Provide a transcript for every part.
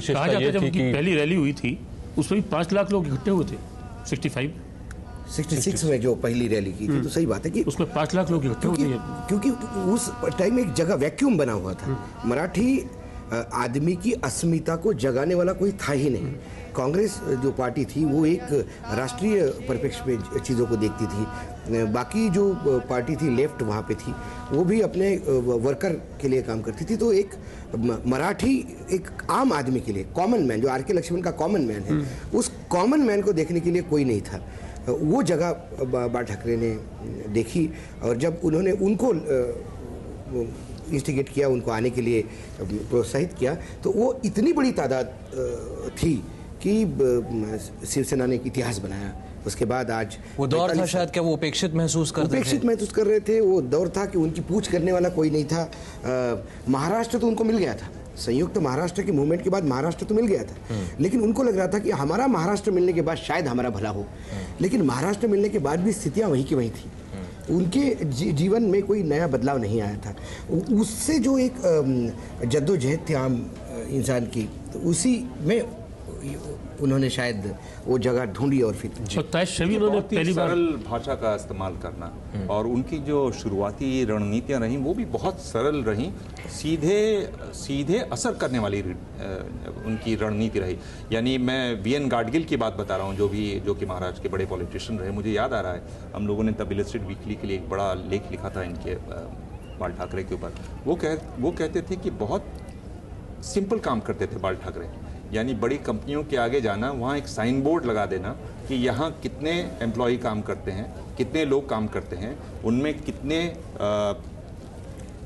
विशेषता ये थी कि पहली रैली हुई थी उसमें भी 5 लाख लोग इकट्ठे हुए थे। 66 में जो पहली रैली की थी, तो सही बात है कि उसमें 5 लाख लोग इकट्ठे हुए थे, क्योंकि उस टाइम एक जगह वैक्यूम बना हुआ था। मराठी आदमी की अस्मिता को जगाने वाला कोई था ही नहीं। कांग्रेस जो पार्टी थी वो एक राष्ट्रीय परिप्रेक्ष्य में चीज़ों को देखती थी, बाकी जो पार्टी थी लेफ्ट वहाँ पे थी वो भी अपने वर्कर के लिए काम करती थी। तो एक मराठी एक आम आदमी के लिए, कॉमन मैन, जो आर के लक्ष्मण का कॉमन मैन है, उस कॉमन मैन को देखने के लिए कोई नहीं था। वो जगह बाल ठाकरे ने देखी, और जब उन्होंने उनको इंस्टिगेट किया, उनको आने के लिए प्रोत्साहित किया, तो वो इतनी बड़ी तादाद थी कि शिवसेना ने एक इतिहास बनाया। उसके बाद आज वो दौर था शायद, क्या वो उपेक्षित महसूस कर रहे थे। वो दौर था कि उनकी पूछ करने वाला कोई नहीं था। महाराष्ट्र तो उनको मिल गया था, संयुक्त महाराष्ट्र के मूवमेंट के बाद महाराष्ट्र तो मिल गया था, लेकिन उनको लग रहा था कि हमारा महाराष्ट्र मिलने के बाद शायद हमारा भला हो। लेकिन महाराष्ट्र मिलने के बाद भी स्थितियां वहीं की वहीं थी, उनके जीवन में कोई नया बदलाव नहीं आया था। उससे जो एक जद्दोजहद थी आम इंसान की, तो उसी में उन्होंने शायद वो जगह ढूंढी। और फिर उन्होंने पहली बार सरल भाषा का इस्तेमाल करना, और उनकी जो शुरुआती रणनीतियां रहीं वो भी बहुत सरल रहीं, सीधे असर करने वाली उनकी रणनीति रही। यानी मैं वीएन गाडगिल की बात बता रहा हूँ, जो कि महाराष्ट्र के बड़े पॉलिटिशियन रहे। मुझे याद आ रहा है, हम लोगों ने तब इलस्ट्रेटेड वीकली के लिए एक बड़ा लेख लिखा था इनके बाल ठाकरे के ऊपर। वो कहते थे कि बहुत सिंपल काम करते थे बाल ठाकरे, यानी बड़ी कंपनियों के आगे जाना, वहाँ एक साइन बोर्ड लगा देना कि यहाँ कितने एम्प्लॉय काम करते हैं, कितने लोग काम करते हैं, उनमें कितने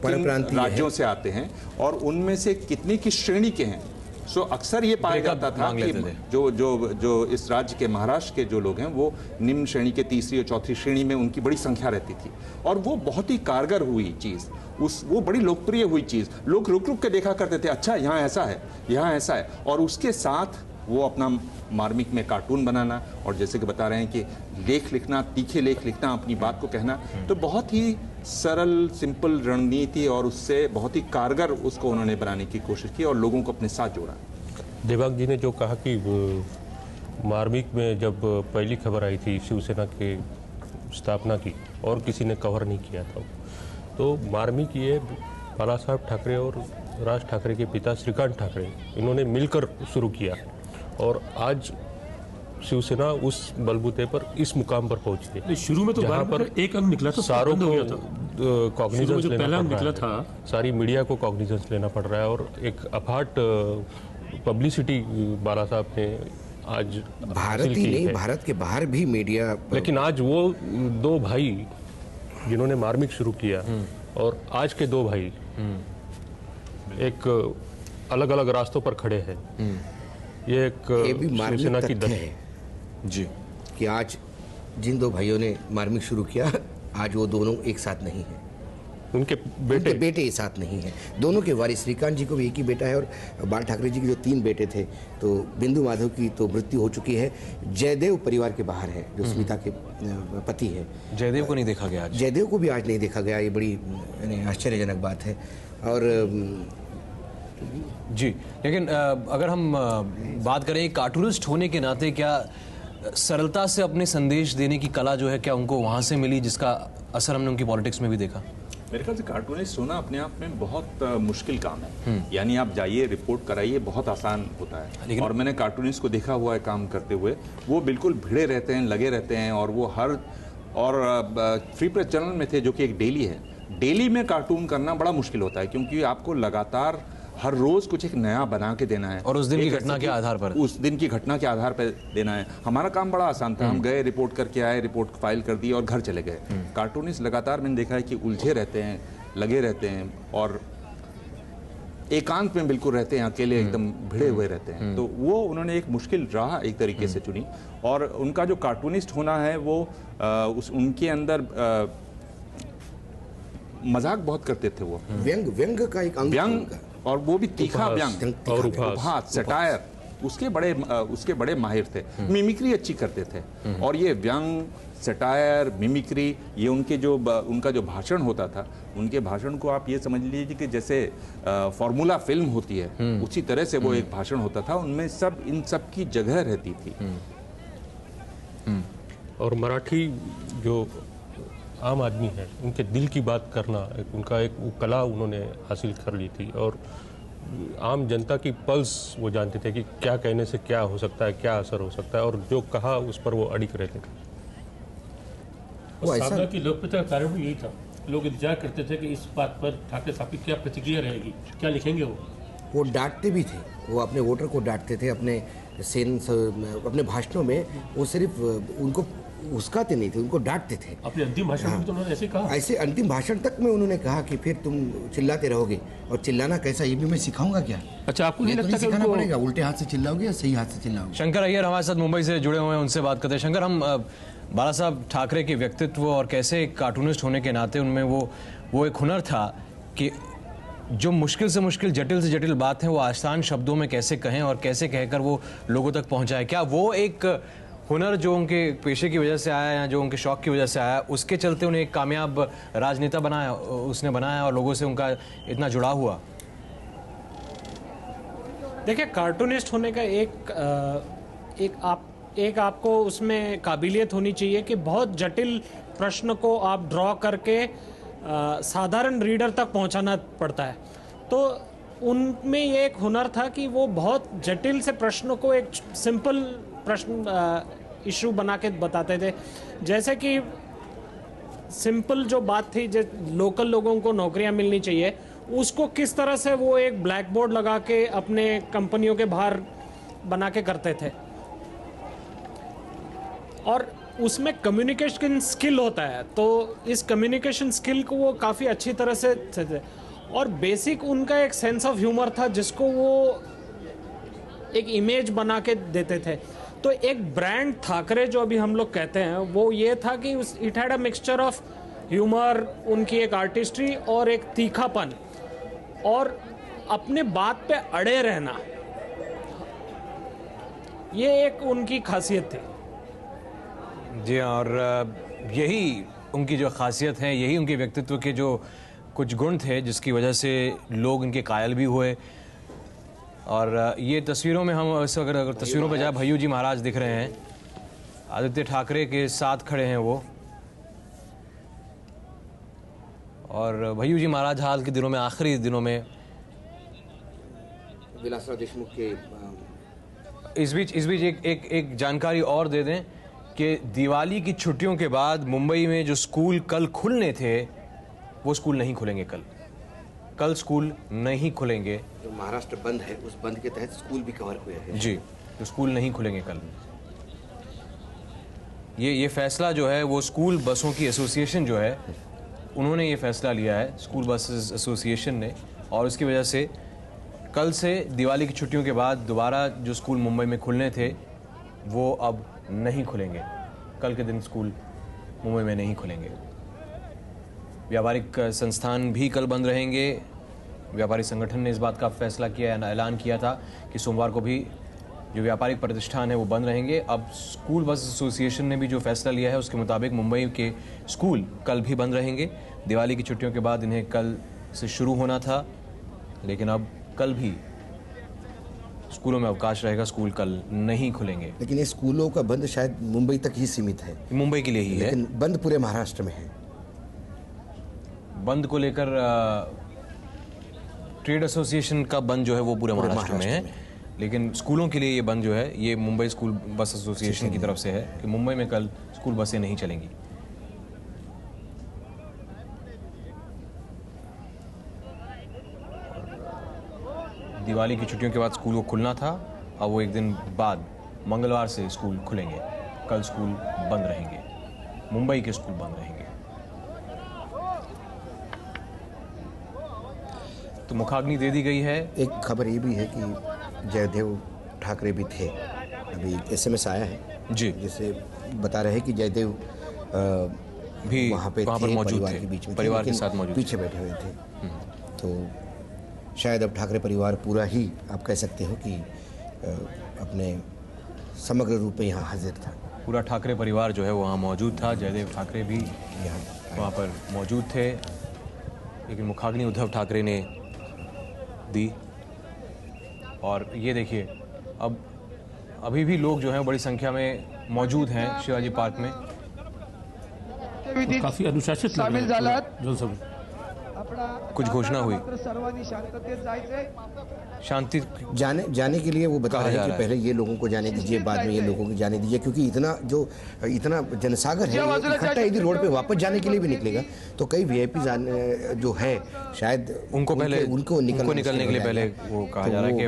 राज्यों से आते हैं, और उनमें से कितने की श्रेणी के हैं। सो अक्सर ये पाया जाता था कि जो इस राज्य के, महाराष्ट्र के जो लोग हैं, वो निम्न श्रेणी के, तीसरी और चौथी श्रेणी में उनकी बड़ी संख्या रहती थी। और वो बहुत ही कारगर हुई चीज़, वो बड़ी लोकप्रिय हुई चीज़। लोग रुक रुक के देखा करते थे, अच्छा यहाँ ऐसा है, यहाँ ऐसा है। और उसके साथ वो अपना मार्मिक में कार्टून बनाना, और जैसे कि बता रहे हैं कि लेख लिखना, तीखे लेख लिखना, अपनी बात को कहना, तो बहुत ही सरल सिंपल रणनीति, और उससे बहुत ही कारगर उसको उन्होंने बनाने की कोशिश की और लोगों को अपने साथ जोड़ा। देवांग जी ने जो कहा कि मार्मिक में जब पहली खबर आई थी शिवसेना के स्थापना की, और किसी ने कवर नहीं किया था, तो मार्मिक ये बाला साहब ठाकरे और राज ठाकरे के पिता श्रीकांत ठाकरे, इन्होंने मिलकर शुरू किया, और आज शिवसेना उस बलबूते पर इस मुकाम पर पहुंची है। शुरू में तो जहाँ पर एक अंक निकला था, सारों को कॉग्निजेंस लेना पड़ रहा था, सारी मीडिया को कॉग्निजेंस लेना पड़ रहा है, और एक अफाट पब्लिसिटी बाला साहब ने आज भारत ही नहीं, भारत के बाहर भी मीडिया। लेकिन आज वो दो भाई जिन्होंने मार्मिक शुरू किया, और आज के दो भाई एक अलग अलग रास्तों पर खड़े हैं। ये एक शिवसेना की तथ्य है जी, कि आज जिन दो भाइयों ने मार्मिक शुरू किया, आज वो दोनों एक साथ नहीं हैं। उनके बेटे एक साथ नहीं हैं। दोनों के वारिस, श्रीकांत जी को भी एक ही बेटा है, और बाल ठाकरे जी के जो 3 बेटे थे, तो बिंदु माधव की तो मृत्यु हो चुकी है। जयदेव परिवार के बाहर है, जो स्मिता के पति है। जयदेव को नहीं देखा गया आज। जयदेव को भी आज नहीं देखा गया, ये बड़ी आश्चर्यजनक बात है। और जी, लेकिन अगर हम बात करें कार्टूनिस्ट होने के नाते, क्या सरलता से अपने संदेश देने की कला जो है, क्या उनको वहाँ से मिली, जिसका असर हमने उनकी पॉलिटिक्स में भी देखा? मेरे ख्याल से कार्टूनिस्ट होना अपने आप में बहुत मुश्किल काम है। यानी आप जाइए, रिपोर्ट कराइए, बहुत आसान होता है। और मैंने कार्टूनिस्ट को देखा हुआ है काम करते हुए, वो बिल्कुल भिड़े रहते हैं, लगे रहते हैं, और वो फ्री प्रेस जर्नल में थे, जो कि एक डेली है। डेली में कार्टून करना बड़ा मुश्किल होता है, क्योंकि आपको लगातार हर रोज कुछ एक नया बना के देना है, और उस दिन की घटना के आधार पर, उस दिन की घटना के आधार पर देना है। हमारा काम बड़ा आसान था, हम गए, रिपोर्ट करके आए, रिपोर्ट फाइल कर दी और घर चले गए। कार्टूनिस्ट लगातार मैंने देखा है कि उलझे रहते हैं, लगे रहते हैं, और एकांत में बिल्कुल रहते हैं, अकेले एकदम भिड़े हुए रहते हैं। तो वो उन्होंने एक मुश्किल राह एक तरीके से चुनी, और उनका जो कार्टूनिस्ट होना है वो उनके अंदर मजाक बहुत करते थे। वो व्यंग का एक अंग, व्यंग, और वो भी तीखा व्यंग और उपहास, सटायर, उसके बड़े माहिर थे, मिमिक्री अच्छी करते थे। और ये व्यंग, सटायर, मिमिक्री, ये उनका जो भाषण होता था, उनके भाषण को आप ये समझ लीजिए कि जैसे फॉर्मूला फिल्म होती है, उसी तरह से वो एक भाषण होता था। उनमें इन सब की जगह रहती थी। और मराठी जो आम आदमी है, उनके दिल की बात करना, उनका एक वो कला उन्होंने हासिल कर ली थी। और आम जनता की पल्स वो जानते थे कि क्या कहने से क्या हो सकता है, क्या असर हो सकता है, और जो कहा उस पर वो अड़िग रहते थे। और साधना की लोकप्रियता का कारण भी यही था। लोग इंतजार करते थे कि इस बात पर ठाकरे साहब की क्या प्रतिक्रिया रहेगी, क्या लिखेंगे वो डांटते भी थे, वो अपने वोटर को डांटते थे। अपने भाषणों में वो सिर्फ उनको उस्काते नहीं थे, उनको डांटते थे। अपने अंतिम भाषण में तो उन्होंने ऐसे कहा। ऐसे अंतिम भाषण तक में उन्होंने कहा कि फिर तुम चिल्लाते रहोगे, और चिल्लाना कैसा ये भी मैं सिखाऊंगा क्या। अच्छा, आपको नहीं लगता कि सिखाना उनको पड़ेगा, उल्टे हाथ से चिल्लाओगे या सही हाथ से चिल्लाओगे। शंकर अय्यर हमारे साथ मुंबई से जुड़े हुए हैं, उनसे बात करते हैं। शंकर, हम बाला साहब ठाकरे के व्यक्तित्व और कैसे एक कार्टूनिस्ट होने के नाते उनमें वो एक हुनर था कि जो मुश्किल से मुश्किल, जटिल से जटिल बात है वो आसान शब्दों में कैसे कहें और कैसे कहकर वो लोगों तक पहुंचाए। क्या वो एक हुनर जो उनके पेशे की वजह से आया या जो उनके शौक की वजह से आया, उसके चलते उन्हें एक कामयाब राजनेता बनाया और लोगों से उनका इतना जुड़ाव हुआ? देखिए, कार्टूनिस्ट होने का एक आपको उसमें काबिलियत होनी चाहिए कि बहुत जटिल प्रश्न को आप ड्रॉ करके साधारण रीडर तक पहुंचाना पड़ता है। तो उनमें ये एक हुनर था कि वो बहुत जटिल से प्रश्न को एक सिंपल प्रश्न इशू बना के बताते थे। जैसे कि सिंपल जो बात थी, जो लोकल लोगों को नौकरियां मिलनी चाहिए, उसको किस तरह से वो एक ब्लैक बोर्ड लगा के अपने कंपनियों के बाहर बना के करते थे। और उसमें कम्युनिकेशन स्किल होता है, तो इस कम्युनिकेशन स्किल को वो काफ़ी अच्छी तरह से थे। और बेसिक उनका एक सेंस ऑफ ह्यूमर था जिसको वो एक इमेज बना के देते थे। तो एक ब्रांड ठाकरे जो अभी हम लोग कहते हैं, वो ये था कि it had a mixture of humour, उनकी एक आर्टिस्ट्री और एक तीखापन, और अपने बात पे अड़े रहना, ये एक उनकी खासियत थी। जी, और यही उनकी जो खासियत है, यही उनके व्यक्तित्व के जो कुछ गुण थे जिसकी वजह से लोग इनके कायल भी हुए। और ये तस्वीरों में हम अगर तस्वीरों पे जाए, भय्यू जी महाराज दिख रहे हैं, आदित्य ठाकरे के साथ खड़े हैं वो। और भय्यू जी महाराज हाल के दिनों में, आखिरी दिनों में, विलासराव देशमुख के इस बीच एक जानकारी और दे दें कि दिवाली की छुट्टियों के बाद मुंबई में जो स्कूल कल खुलने थे, वो स्कूल नहीं खुलेंगे। कल स्कूल नहीं खुलेंगे। जो महाराष्ट्र बंद है, उस बंद के तहत स्कूल भी कवर हुए हैं। जी, तो स्कूल नहीं खुलेंगे कल। ये फैसला जो है वो स्कूल बसों की एसोसिएशन जो है, उन्होंने ये फैसला लिया है, स्कूल बसेस एसोसिएशन ने। और उसकी वजह से कल से दिवाली की छुट्टियों के बाद दोबारा जो स्कूल मुंबई में खुलने थे, वो अब नहीं खुलेंगे। कल के दिन स्कूल मुंबई में नहीं खुलेंगे। व्यापारिक संस्थान भी कल बंद रहेंगे। व्यापारी संगठन ने इस बात का फैसला किया, ऐलान किया था कि सोमवार को भी जो व्यापारिक प्रतिष्ठान है वो बंद रहेंगे। अब स्कूल बस एसोसिएशन ने भी जो फैसला लिया है उसके मुताबिक मुंबई के स्कूल कल भी बंद रहेंगे। दिवाली की छुट्टियों के बाद इन्हें कल से शुरू होना था, लेकिन अब कल भी स्कूलों में अवकाश रहेगा, स्कूल कल नहीं खुलेंगे। लेकिन ये स्कूलों का बंद शायद मुंबई तक ही सीमित है, मुंबई के लिए ही है, लेकिन बंद पूरे महाराष्ट्र में है। बंद को लेकर ट्रेड एसोसिएशन का बंद जो है वो पूरे महाराष्ट्र में है, लेकिन स्कूलों के लिए ये बंद जो है ये मुंबई स्कूल बस एसोसिएशन की तरफ से है कि मुंबई में कल स्कूल बसें नहीं चलेंगी। दिवाली की छुट्टियों के बाद स्कूल को खुलना था, अब वो एक दिन बाद मंगलवार से स्कूल खुलेंगे। कल स्कूल बंद रहेंगे, मुंबई के स्कूल बंद रहेंगे। तो मुखाग्नि दे दी गई है। एक खबर ये भी है कि जयदेव ठाकरे भी थे। अभी एसएमएस आया है जी, जिससे बता रहे हैं कि जयदेव भी वहाँ पे वहाँ पर थे, मौजूद परिवार थे, के बीच में थे, परिवार के लेकिन साथ मौजूद पीछे बैठे हुए थे। तो शायद अब ठाकरे परिवार पूरा ही आप कह सकते हो कि अपने समग्र रूप में यहाँ हाजिर था। पूरा ठाकरे परिवार जो है वहाँ मौजूद था। जयदेव ठाकरे भी यहाँ वहाँ पर मौजूद थे, लेकिन मुखाग्नि उद्धव ठाकरे ने दी। और ये देखिए, अब अभी भी लोग जो हैं बड़ी संख्या में मौजूद हैं शिवाजी पार्क में। काफी अनुशासित सामील झालात। जनसभा कुछ घोषणा हुई, सर्वांनी शांततेत जायचंय। शांति जाने के लिए वो बता कहा रहे जा हैं कि रहा है। पहले ये लोगों को जाने दीजिए, बाद में ये लोगों को जाने दीजिए, क्योंकि इतना जनसागर है, ये इकट्ठा यदि रोड पे वापस जाने के लिए भी निकलेगा तो कई वीआईपी जो है शायद उनको निकलने के लिए पहले वो कहा जा रहा है कि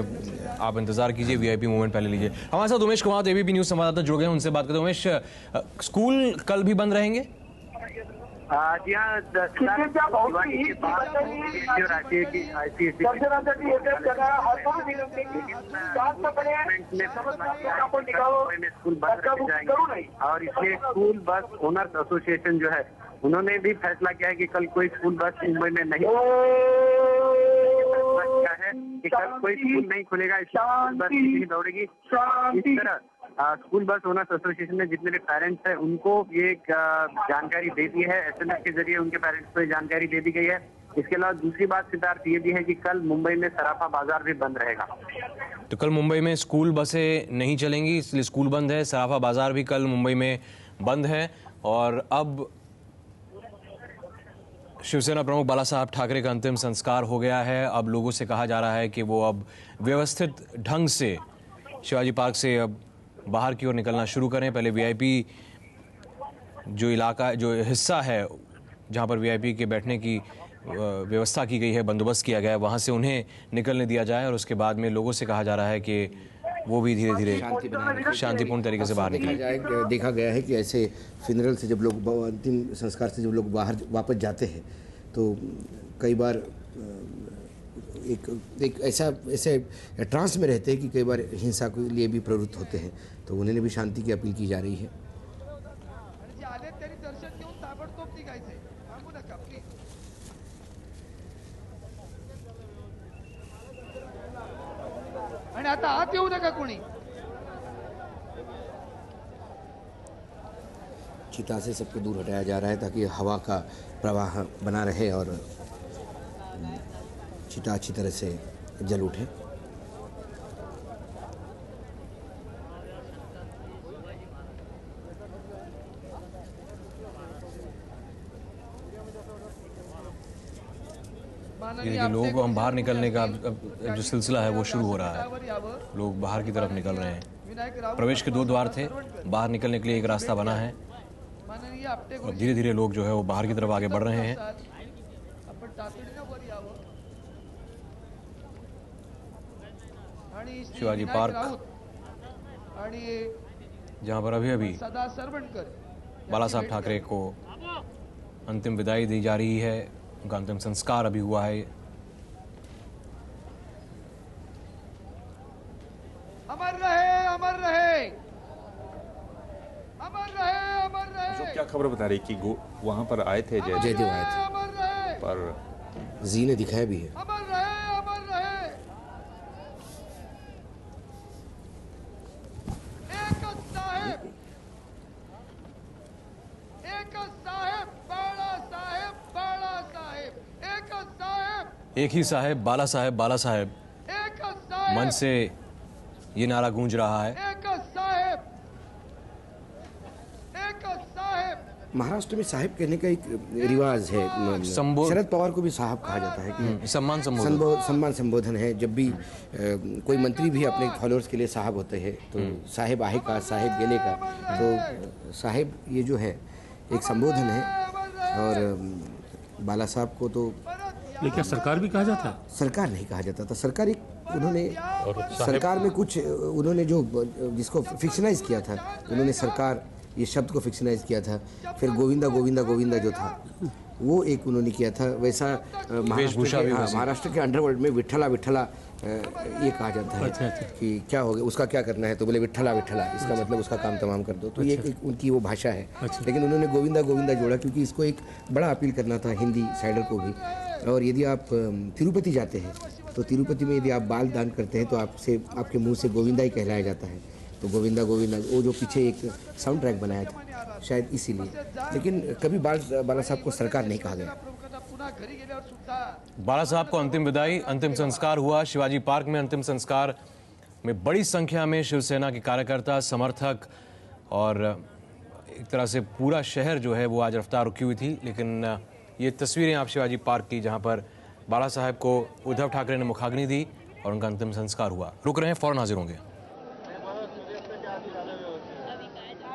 आप इंतजार कीजिए, वीआईपी मूवमेंट पहले लीजिए। हमारे साथ उमेश कुमार एबीपी न्यूज संवाददाता जुड़ गए हैं, उनसे बात करते हैं। उमेश, स्कूल कल भी बंद रहेंगे? जी हाँ, दिवाली के बाद राज्य की ICSE स्कूल बंद रखे जाएंगे और इसलिए स्कूल बस ओनर्स एसोसिएशन जो है उन्होंने भी फैसला किया है कि कल कोई स्कूल बस मुंबई में नहीं क्या है कि कल कोई स्कूल नहीं खुलेगा, इसलिए बस नहीं दौड़ेगी। इस तरह स्कूल बस ओनर्स एसोसिएशन ने जितने भी पेरेंट्स हैं उनको ये जानकारी दे दी है, SMS के जरिए उनके पेरेंट्स को जानकारी दे दी गई है। इसके अलावा दूसरी बात सिद्धार्थ ये भी है कि कल मुंबई में सराफा बाजार भी बंद रहेगा। तो कल मुंबई में स्कूल बसें नहीं चलेंगी, इसलिए स्कूल बंद है। सराफा बाजार भी कल मुंबई में बंद है। और अब शिवसेना प्रमुख बाला साहब ठाकरे का अंतिम संस्कार हो गया है। अब लोगों से कहा जा रहा है कि वो अब व्यवस्थित ढंग से शिवाजी पार्क से अब बाहर की ओर निकलना शुरू करें। पहले वीआईपी जो इलाका, जो हिस्सा है जहां पर वीआईपी के बैठने की व्यवस्था की गई है, बंदोबस्त किया गया है, वहां से उन्हें निकलने दिया जाए। और उसके बाद में लोगों से कहा जा रहा है कि वो भी धीरे धीरे शांतिपूर्ण तरीके से बाहर निकले। देखा गया है कि ऐसे फ्यूनरल से जब लोग, अंतिम संस्कार से जब लोग बाहर वापस जाते हैं तो कई बार एक ऐसे ट्रांस में रहते हैं कि कई बार हिंसा के लिए भी प्रवृत्त होते हैं। तो उन्हें भी शांति की अपील की जा रही है। आणि आता आत येऊ नका कोणी। चिता से सबको दूर हटाया जा रहा है ताकि हवा का प्रवाह बना रहे और चिता अच्छी तरह से जल उठे। ये देखिए, लोग हम बाहर निकलने का अब जो सिलसिला है वो शुरू हो रहा है। लोग बाहर की तरफ निकल रहे हैं। प्रवेश के 2 द्वार थे, बाहर निकलने के लिए एक रास्ता बना है। और धीरे धीरे लोग जो है वो बाहर की तरफ आगे बढ़ रहे हैं। शिवाजी पार्क, जहां पर अभी अभी बाला साहब ठाकरे को अंतिम विदाई दी जा रही है, उनका अंतिम संस्कार अभी हुआ है। अमर रहे, अमर रहे, अमर रहे, अमर रहे। जो क्या खबर बता रही कि वहां पर आए थे जयदेव आए थे, अमर रहे, पर जी ने दिखाया भी है। अमर रहे, अमर रहे। एक साहेब, बाला साहेब, बाला साहेब, एक साहेब, एक ही साहेब, बाला साहेब, बाला साहेब, एक साहेब, मन से ये नारा गूंज रहा है। एक साहेब, एक साहेब। महाराष्ट्र में साहिब कहने का एक रिवाज है। शरद पवार को भी साहब कहा जाता है कि सम्मान संबोधन है। जब भी कोई मंत्री भी अपने फॉलोअर्स के लिए साहब होते हैं तो साहेब आहे का, साहेब गेले का, तो साहेब ये जो है एक संबोधन है। और बाला साहब को तो लेकिन सरकार भी कहा जाता है? सरकार नहीं कहा जाता था। सरकार एक उन्होंने सरकार में कुछ उन्होंने जो जिसको फिक्शनाइज किया था, उन्होंने सरकार ये शब्द को फिक्शनाइज किया था। फिर गोविंदा गोविंदा गोविंदा जो था वो एक उन्होंने किया था। वैसा महाराष्ट्र के अंडरवर्ल्ड में विठ्ठला विठ्ठला ये कहा जाता है कि क्या हो गया, उसका क्या करना है, तो बोले विठ्ठला विठ्ठला, इसका मतलब उसका काम तमाम कर दो। तो ये एक उनकी वो भाषा है। लेकिन उन्होंने गोविंदा गोविंदा जोड़ा क्योंकि इसको एक बड़ा अपील करना था हिंदी साइडर को भी। और यदि आप तिरुपति जाते हैं तो तिरुपति में यदि आप बाल दान करते हैं तो आपसे आपके मुंह से गोविंदा ही कहलाया जाता है। तो गोविंदा गोविंदा वो जो पीछे एक साउंड ट्रैक बनाया था शायद इसीलिए, लेकिन कभी बाला साहब को सरकार नहीं कहा गया। बाला साहब को अंतिम विदाई, अंतिम संस्कार हुआ शिवाजी पार्क में। अंतिम संस्कार में बड़ी संख्या में शिवसेना के कार्यकर्ता, समर्थक और एक तरह से पूरा शहर जो है वो आज रफ्तार रुकी हुई थी। लेकिन ये तस्वीरें आप शिवाजी पार्क की, जहां पर बाला साहब को उद्धव ठाकरे ने मुखाग्नि दी और उनका अंतिम संस्कार हुआ। रुक रहे हैं, फौरन हाजिर होंगे।